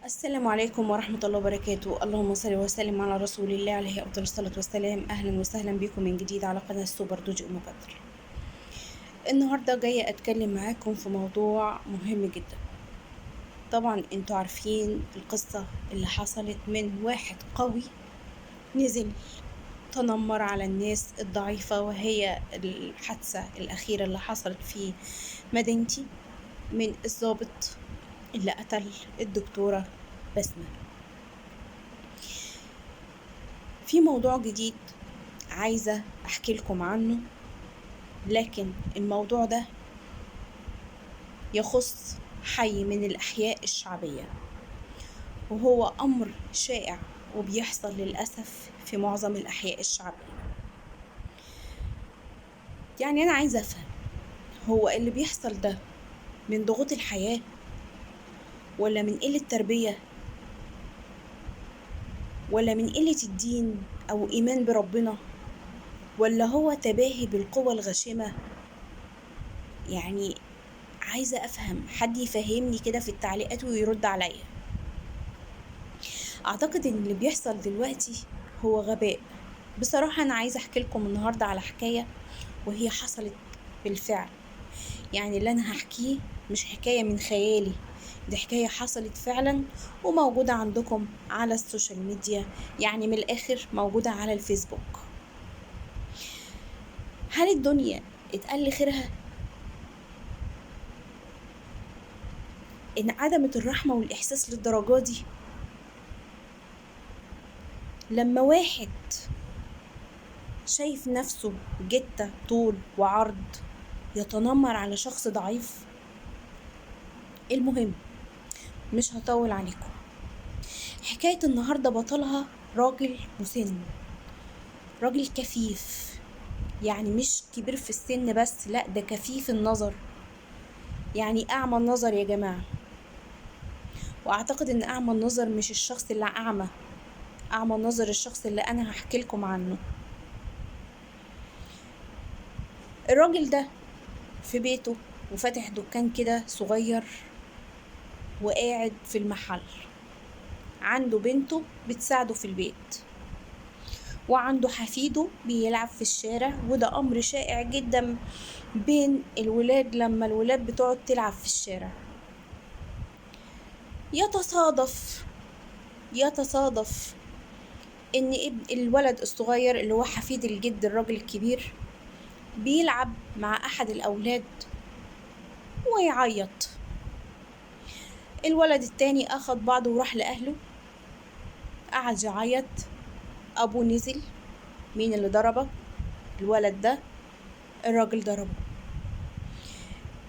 السلام عليكم ورحمة الله وبركاته. اللهم صل وسلم على رسول الله عليه أفضل الصلاة والسلام. أهلا وسهلا بكم من جديد على قناة سوبر دوج أم بدر. النهاردة جاية أتكلم معاكم في موضوع مهم جدا. طبعا انتوا عارفين القصة اللي حصلت من واحد قوي نزل تنمر على الناس الضعيفة، وهي الحادثة الأخيرة اللي حصلت في مدينتي من الضابط اللي قتل الدكتورة بسمة. في موضوع جديد عايزة أحكي لكم عنه، لكن الموضوع ده يخص حي من الأحياء الشعبية، وهو أمر شائع وبيحصل للأسف في معظم الأحياء الشعبية. يعني أنا عايزة أفهم، هو اللي بيحصل ده من ضغوط الحياة، ولا من قلة تربية، ولا من قلة الدين أو إيمان بربنا، ولا هو تباهي بالقوى الغاشمة؟ يعني عايزة أفهم، حد يفهمني كده في التعليقات ويرد عليا. أعتقد إن اللي بيحصل دلوقتي هو غباء. بصراحة أنا عايزة أحكي لكم النهاردة على حكاية، وهي حصلت بالفعل. يعني اللي أنا هحكيه مش حكاية من خيالي، دي حكاية حصلت فعلا وموجودة عندكم على السوشيال ميديا، يعني من الآخر موجودة على الفيسبوك. هل الدنيا اتقل خيرها؟ انعدمت الرحمة والإحساس للدرجة دي؟ لما واحد شايف نفسه جتة طول وعرض يتنمر على شخص ضعيف؟ المهم، مش هطول عليكم. حكاية النهاردة بطلها راجل مسن، راجل كفيف، يعني مش كبير في السن بس، لا ده كفيف النظر، يعني أعمى النظر يا جماعة. وأعتقد إن أعمى النظر مش الشخص اللي أعمى، أعمى النظر الشخص اللي أنا هحكي لكم عنه. الراجل ده في بيته وفاتح دكان كده صغير، وقاعد في المحل، عنده بنته بتساعده في البيت، وعنده حفيده بيلعب في الشارع. وده أمر شائع جدا بين الولاد، لما الولاد بتقعد تلعب في الشارع. يتصادف إن ابن الولد الصغير اللي هو حفيد الجد الراجل الكبير بيلعب مع أحد الأولاد ويعيط. الولد التاني أخد بعضه وراح لأهله، قعد يعيط. أبوه نزل. مين اللي ضربه؟ الولد ده، الراجل ضربه.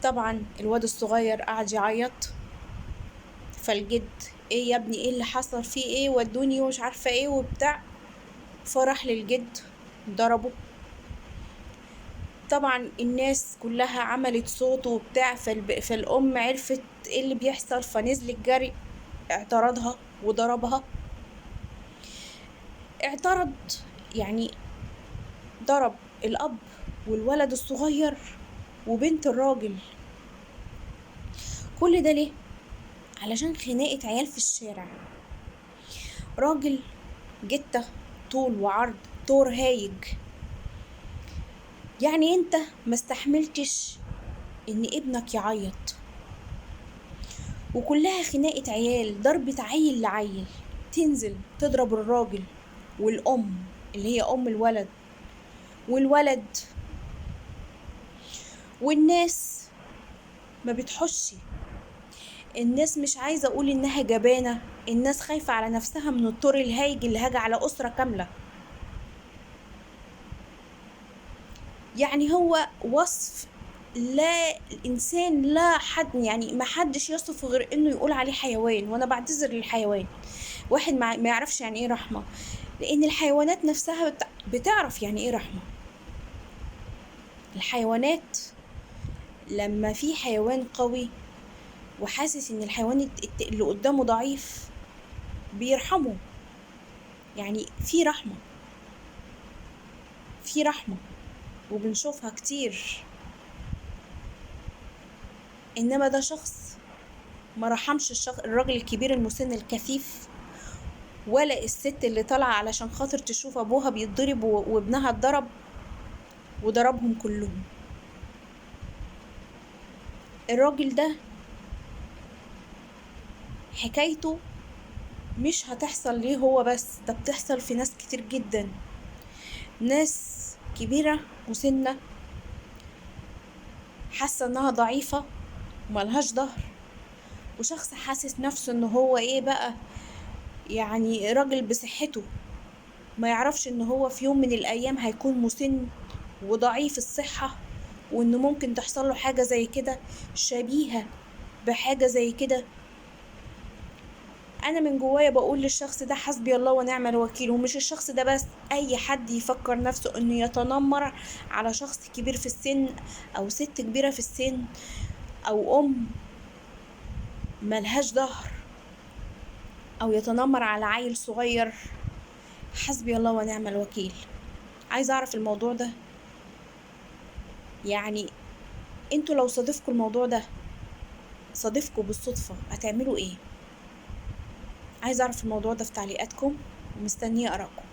طبعا الواد الصغير قعد يعيط، فالجد: ايه يا ابني، ايه اللي حصل، فيه ايه، ودوني ومش عارفه ايه وبتاع. فراح للجد ضربه. طبعا الناس كلها عملت صوت وبتاع، فالام عرفت ايه اللي بيحصل، فنزلت جري، اعترضها وضربها. اعترض، يعني ضرب الاب والولد الصغير وبنت الراجل. كل ده ليه؟ علشان خناقة عيال في الشارع. راجل جتة طول وعرض، طور هايج. يعني انت ما استحملتش ان ابنك يعيط، وكلها خناقة عيال، ضربة عيل لعيل، تنزل تضرب الراجل والأم اللي هي أم الولد والولد، والناس ما بتحش. الناس مش عايزة أقول إنها جبانة، الناس خايفة على نفسها من الطور الهايج اللي هاج على أسرة كاملة. يعني هو وصف لا الإنسان، لا حد، يعني ما حدش يصفه غير إنه يقول عليه حيوان. وأنا بعتذر للحيوان، واحد ما يعرفش يعني إيه رحمة، لأن الحيوانات نفسها بتعرف يعني إيه رحمة. الحيوانات لما في حيوان قوي وحاسس إن الحيوان اللي قدامه ضعيف بيرحمه. يعني في رحمة، في رحمة، وبنشوفها كتير. إنما ده شخص ما رحمش الراجل الكبير المسن الكثيف، ولا الست اللي طالعة علشان خاطر تشوف ابوها بيتضرب وابنها اتضرب وضربهم كلهم. الراجل ده حكايته مش هتحصل ليه هو بس، ده بتحصل في ناس كتير جدا، ناس كبيرة مسنة حاسة انها ضعيفة وملهاش ظهر، وشخص حاسس نفسه ان هو ايه بقى، يعني راجل بصحته، ما يعرفش ان هو في يوم من الايام هيكون مسن وضعيف الصحة، وانه ممكن تحصل له حاجة زي كده شبيهة بحاجة زي كده. انا من جوايا بقول للشخص ده حسبي الله ونعم الوكيل. ومش الشخص ده بس، اي حد يفكر نفسه انه يتنمر على شخص كبير في السن او ست كبيرة في السن او ام ملهاش ظهر، او يتنمر على عيل صغير، حسبي الله ونعم الوكيل. عايزة اعرف الموضوع ده، يعني انتوا لو صادفكوا الموضوع ده، صادفكوا بالصدفة، هتعملوا ايه؟ عايزة اعرف الموضوع ده في تعليقاتكم، ومستنية ارائكم.